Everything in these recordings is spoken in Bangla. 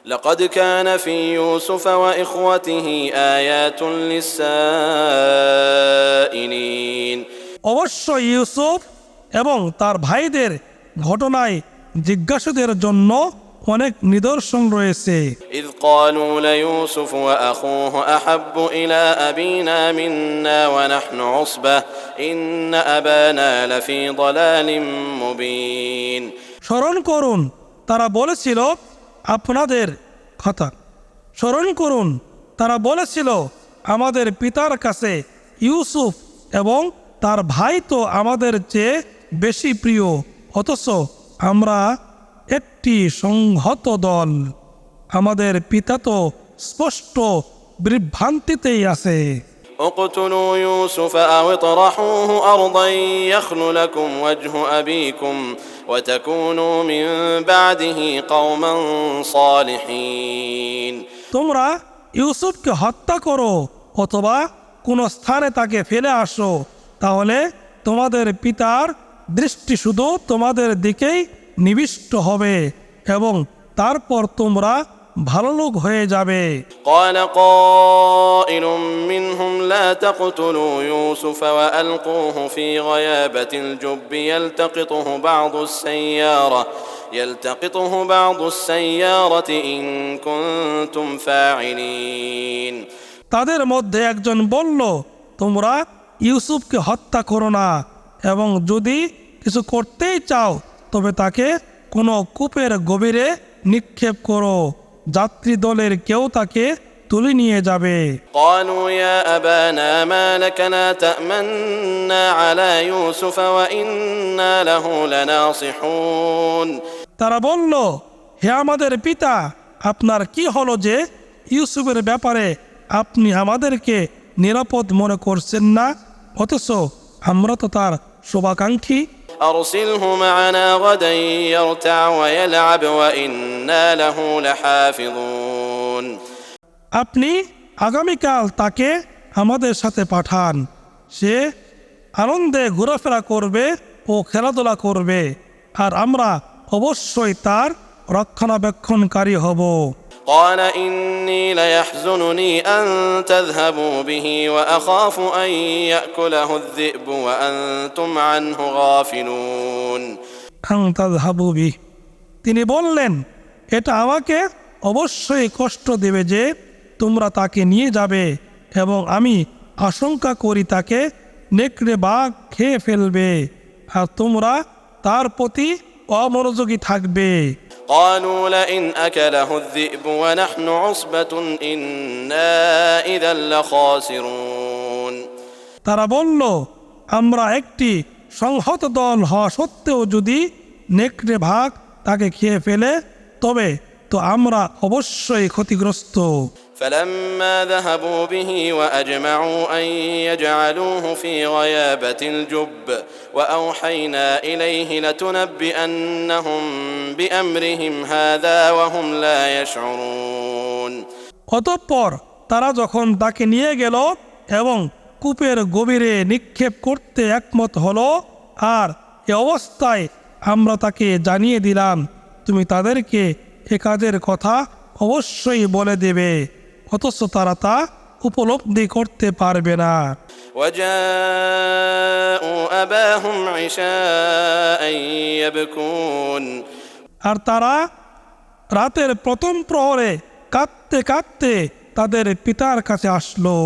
لقد كان في يوسف وإخوته آيات للسائلين অবশ্যই ইউসুফ এবং তার ভাইদের ঘটনায় জিজ্ঞাসুদের জন্য অনেক নিদর্শন রয়েছে। إذ قالوا ليوسف وأخوه أحب إلى أبينا منا ونحن عصبة إن أبانا لفي ضلال مبين স্মরণ করুন তারা বলেছিল আপনাদের কথা স্মরণ করুন তারা বলেছিল আমাদের পিতার কাছে ইউসুফ এবং তার ভাই তো আমাদের চেয়ে বেশি প্রিয়, অথচ আমরা একটি সংহত দল। আমাদের পিতা তো স্পষ্ট বিভ্রান্তিতেই আছে। اقتلوا يوسف أو اطرحوه أرضا يخل لكم وجه أبيكم وتكونوا من بعده قوما صالحين তোমরা ইউসুফকে হত্যা করো অথবা কোন স্থানে তাকে ফেলে আসো, তাহলে তোমাদের পিতার দৃষ্টি শুধু তোমাদের দিকেই নিবিষ্ট হবে এবং তারপর তোমরা ভালো লোক হয়ে যাবে। قال قائل منهم لا تقتلوا يوسف وألقوه في غيابة الجب يلتقطه بعض السيارة إن كنتم فاعلين তাদের মধ্যে একজন বলল, তোমরা ইউসুফকে হত্যা করো না এবং যদি কিছু করতেই চাও তবে তাকে কোনো কূপের গভীরে নিক্ষেপ করো, যাত্রী দলের কেউ তাকে তুলে নিয়ে যাবে। قالوا يا أبانا ما لك لا تأمنا على يوسف وإنا له لناصحون তারা বলল, হে আমাদের পিতা, আপনার কি হলো যে ইউসুফের ব্যাপারে আপনি আমাদেরকে নিরাপদ মনে করছেন না, অথচ আমরা তো তার শুভাকাঙ্ক্ষী। أرسله معنا غدا يرتع ويلعب وإنا له لحافظون আপনি আগামীকাল তাকে আমাদের সাথে পাঠান, সে আনন্দে ঘোরাফেরা করবে ও খেলাধুলা করবে, আর আমরা অবশ্যই তার রক্ষণাবেক্ষণকারী হব। قال إني ليحزنني أن تذهبوا به وأخاف أن يأكله الذئب وأنتم عنه غافلون তিনি বললেন, এটা আমাকে অবশ্যই কষ্ট দেবে যে তোমরা তাকে নিয়ে যাবে এবং আমি আশঙ্কা করি তাকে নেকড়ে বাঘ খেয়ে ফেলবে আর তোমরা তার প্রতি অমনোযোগী থাকবে। قالوا لئن أكله الذئب ونحن عصبة إنا إذا لخاسرون তারা বলল, আমরা একটি সংহত দল হওয়া সত্ত্বেও যদি নেকড়ে বাঘ তাকে খেয়ে ফেলে তবে তো আমরা অবশ্যই ক্ষতিগ্রস্ত। فلما ذهبوا به وأجمعوا أن يجعلوه في غيابة الجب وأوحينا إليه لتنبئنهم بأمرهم هذا وهم لا يشعرون অতঃপর তারা যখন তাকে নিয়ে গেল এবং কূপের গভীরে নিক্ষেপ করতে একমত হলো, আর এ অবস্থায় আমরা তাকে জানিয়ে দিলাম, তুমি তাদেরকে এ কাজের কথা অবশ্যই বলে দেবে, অথচ তারা তা উপলব্ধি করতে পারবে না। وجاءوا أباهم عشاء يبكون আর তারা রাতের প্রথম প্রহরে কাঁদতে কাঁদতে তাদের পিতার কাছে আসলো।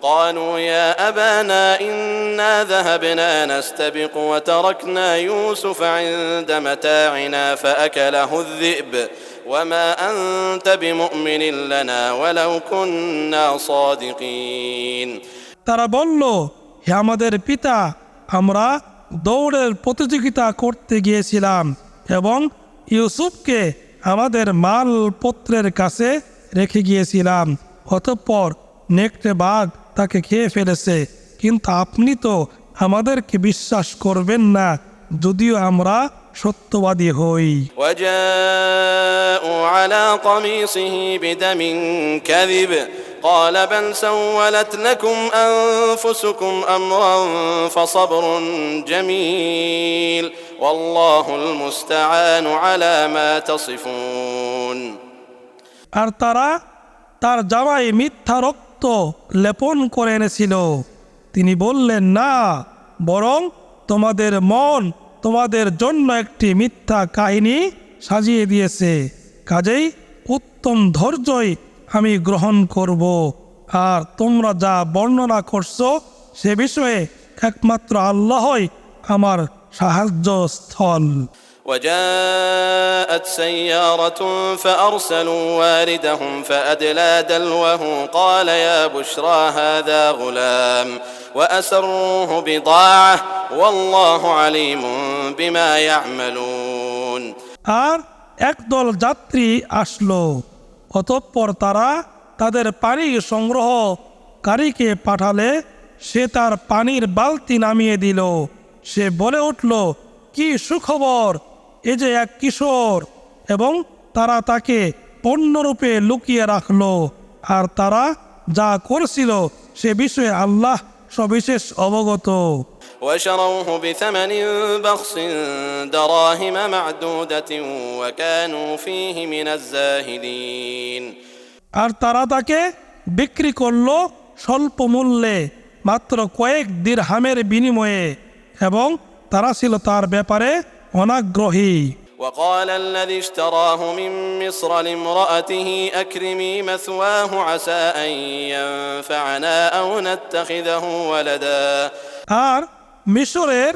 قالوا يا أبانا إنا ذهبنا نستبق وتركنا يوسف عند متاعنا فأكله الذئب وما أنت بمؤمن لنا ولو كنا صادقين তারা বলল, হে আমাদের পিতা, আমরা দৌড়ের প্রতিযোগিতা করতে গিয়েছিলাম এবং ইউসুফকে আমাদের মালপত্রের কাছে রেখে গিয়েছিলাম, অতঃপর নেকড়ে বাঘ তাকে খেয়ে ফেলেছে, কিন্তু আপনি তো আমাদেরকে বিশ্বাস করবেন না যদিও আমরা সত্যবাদী হই। وجاءوا على قميصه بدم كذب قال بل سولت لكم أنفسكم أمرا فصبر جميل والله المستعان على ما تصفون আর তারা তার জামায় মিথ্যা রক্ত লেপন করে এনেছিল। তিনি বললেন, না, বরং তোমাদের মন তোমাদের জন্য একটি মিথ্যা কাহিনী সাজিয়ে দিয়েছে, কাজেই উত্তম ধৈর্যই আমি গ্রহণ করব। আর তোমরা যা বর্ণনা করছো সে বিষয়ে একমাত্র আল্লাহই আমার সাহায্যস্থল। وجاءت سيارة فأرسلوا واردهم فأدلى دلوه قال يا بشرى هذا غلام وأسروه بضاعة والله عليم بما يعملون। আর একদল যাত্রী আসলো, অতঃপর তারা তাদের পানি সংগ্রহকারীকে পাঠালে সে তার পানির বালতি নামিয়ে দিল। সে বলে উঠল, কি সুখবর, এ যে এক কিশোর। এবং তারা তাকে পণ্যরূপে লুকিয়ে রাখল। আর তারা যা করেছিল সে বিষয়ে আল্লাহ সবিশেষ অবগত। وشروه بثمن بخس دراهم معدودة وكانوا فيه من الزاهدين। আর তারা তাকে বিক্রি করল স্বল্প মূল্যে, মাত্র কয়েক দিরহামের বিনিময়ে, এবং তারা ছিল তার ব্যাপারে অনাগ্রহী। وقال الذي اشتراه من مصر لامرأته أكرمي مثواه عسى أن ينفعنا أو نتخذه ولدا। আর মিশরের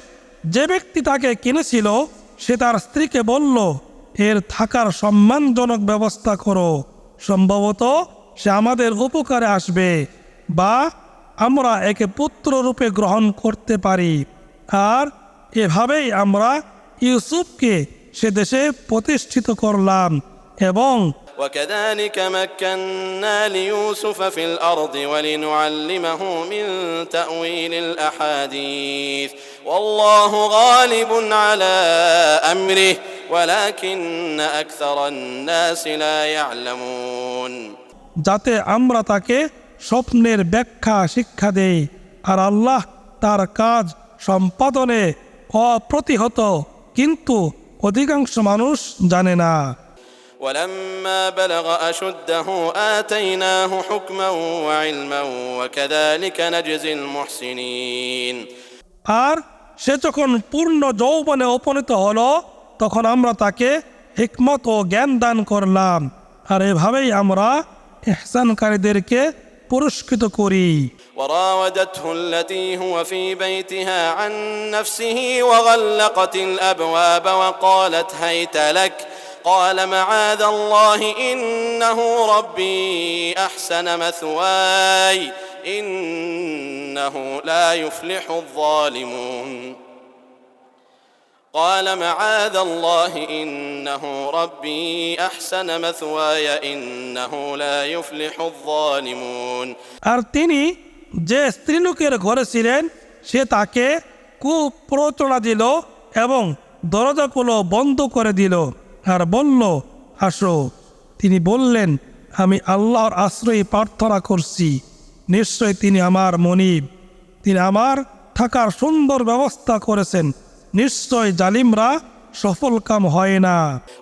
যে ব্যক্তি তাকে কিনেছিল সে তার স্ত্রীকে বলল, এর থাকার সম্মানজনক ব্যবস্থা করো, সম্ভবত সে আমাদের উপকারে আসবে, বা আমরা একে পুত্র রূপে গ্রহণ করতে পারি। আর এভাবেই আমরা ইউসুফকে সে দেশে প্রতিষ্ঠিত করলাম। এবং وكذلك مكنا ليوسف في الأرض ولنعلمه من تأويل الأحاديث والله غالب على أمره ولكن أكثر الناس لا يعلمون। যাতে আমরা তাকে স্বপ্নের ব্যাখ্যা শিক্ষা দেই, আর আল্লাহ তার কাজ সম্পাদনে অপ্রতিহত, কিন্তু অধিকাংশ মানুষ জানে না। ولما بلغ أشده آتيناه حكما وعلما وكذلك نجزي المحسنين। আর সে যখন পূর্ণ যৌবনে উপনীত হলো তখন আমরা তাকে হিকমত ও জ্ঞান দান করলাম, আর এভাবেই আমরা ইহসানকারীদেরকে পুরস্কৃত করি। وراودته التي هو في بيتها عن نفسه وغلقت الأبواب وقالت هيت لك قال معاذ الله إنه ربي أحسن مثواي إنه لا يفلح الظالمون قال معاذ الله إنه ربي أحسن مثواي إنه لا يفلح الظالمون। আর তিনি যে স্ত্রীলোকের ঘরে ছিলেন সে তাকে কুপ্ররোচনা দিল এবং দরজাগুলো বন্ধ করে দিল আর বলল, আসো। তিনি বললেন, আমি আল্লাহর আশ্রয় প্রার্থনা করছি, নিশ্চয় তিনি আমার মনিব, তিনি আমার থাকার সুন্দর ব্যবস্থা করেছেন, নিশ্চয় জালিমরা সফল কাম হয় না।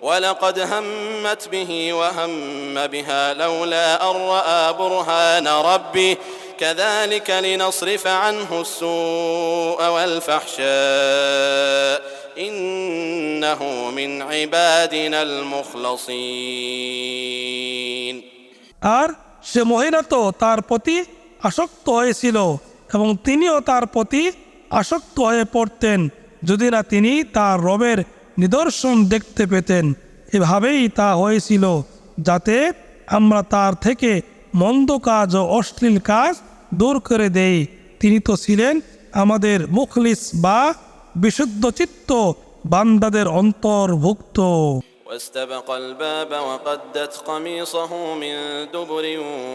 ولقد همت به وهم بها لولا أن رأى برهان ربه كذلك لنصرف عنه السوء والفحشاء إنه من عبادنا المخلصين। আর সে মহিলা তো তার প্রতি আসক্ত হয়েছিল এবং তিনিও তার প্রতি আসক্ত হয়ে পড়তেন যদি না তিনি তার রবের নিদর্শন দেখতে পেতেন। এভাবেই তা হয়েছিল যাতে আমরা তার থেকে মন্দ কাজ ও অশ্লীল কাজ দূর করে দেই। তিনি তো ছিলেন আমাদের মুখলিস বা বিশুদ্ধ চিত্ত বান্দাদের অন্তর্ভুক্ত। واستبق الباب وقدت قميصه من دبر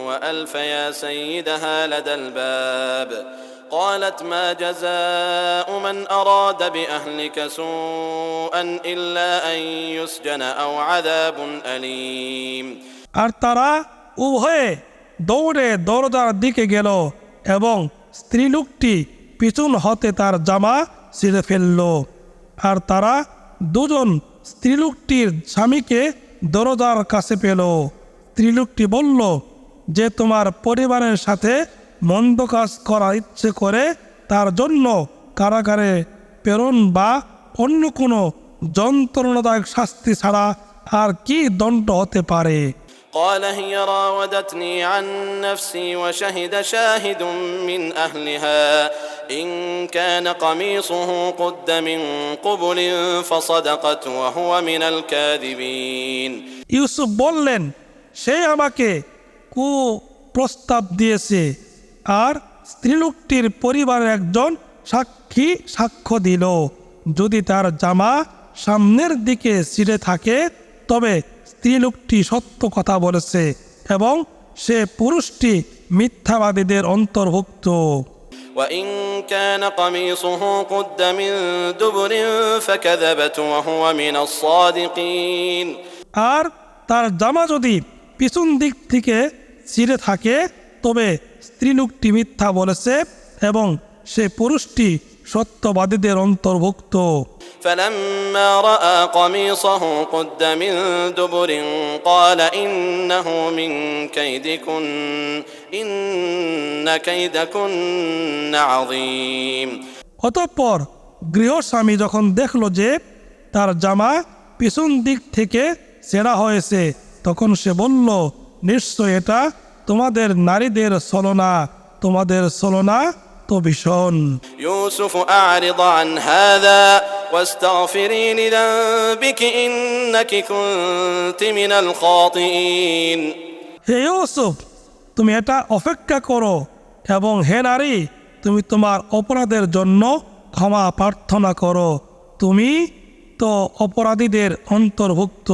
وألف يا سيدها لدى الباب قالت ما جزاء من أراد بأهلك سوءا إلا أن يسجن أو عذاب أليم। আর তারা উভয়ে দৌড়ে দরজার দিকে গেল এবং স্ত্রীলোকটি পিছন হতে তার জামা ছিঁড়ে ফেলল। আর তারা দুজন স্ত্রীলোকটির স্বামীকে দরজার কাছে পেল। স্ত্রীলোকটি বলল যে তোমার পরিবারের সাথে মন্দ কাজ করার ইচ্ছে করে তার জন্য কারাগারে প্রেরণ বা অন্য কোনো যন্ত্রণাদায়ক শাস্তি ছাড়া আর কি দণ্ড হতে পারে? قال هي راودتني عن نفسي وشهد شاهد من أهلها إن كان قميصه قد من قبل فصدقت وهو من الكاذبين ইউসুফ বললেন, সে আমাকে প্রস্তাব দিয়েছে, আর স্ত্রীলোকটির পরিবারের একজন সাক্ষী সাক্ষ্য দিল। যদি তার জামা সামনের দিকে ছিঁড়ে থাকে তবে স্ত্রীলোকটি সত্য কথা বলেছে এবং সে পুরুষটি মিথ্যাবাদীদের অন্তর্ভুক্ত। وإن كان قميصه قد من دبر فكذبت وهو من الصادقين আর তার জামা যদি পিছন দিক থেকে ছিঁড়ে থাকে তবে স্ত্রীলোকটি মিথ্যা বলেছে এবং সে পুরুষটি সত্যবাদীদের অন্তর্ভুক্ত। فلما رأى قميصه قد من دبر قال إنه من كيدكن إن كيدكن عظيم অতঃপর গৃহস্বামী যখন দেখল যে তার জামা পিছন দিক থেকে ছেঁড়া হয়েছে তখন সে বলল, নিশ্চয় এটা তোমাদের নারীদের ছলনা, তোমাদের ছলনা তো ভীষণ। يوسف أعرض عن هذا واستغفري لذنبك إنك كنت من الخاطئين হে ইউসুফ, তুমি এটা অপেক্ষা করো এবং হে নারী, তুমি তোমার অপরাধের জন্য ক্ষমা প্রার্থনা করো, তুমি তো অপরাধীদের অন্তর্ভুক্ত।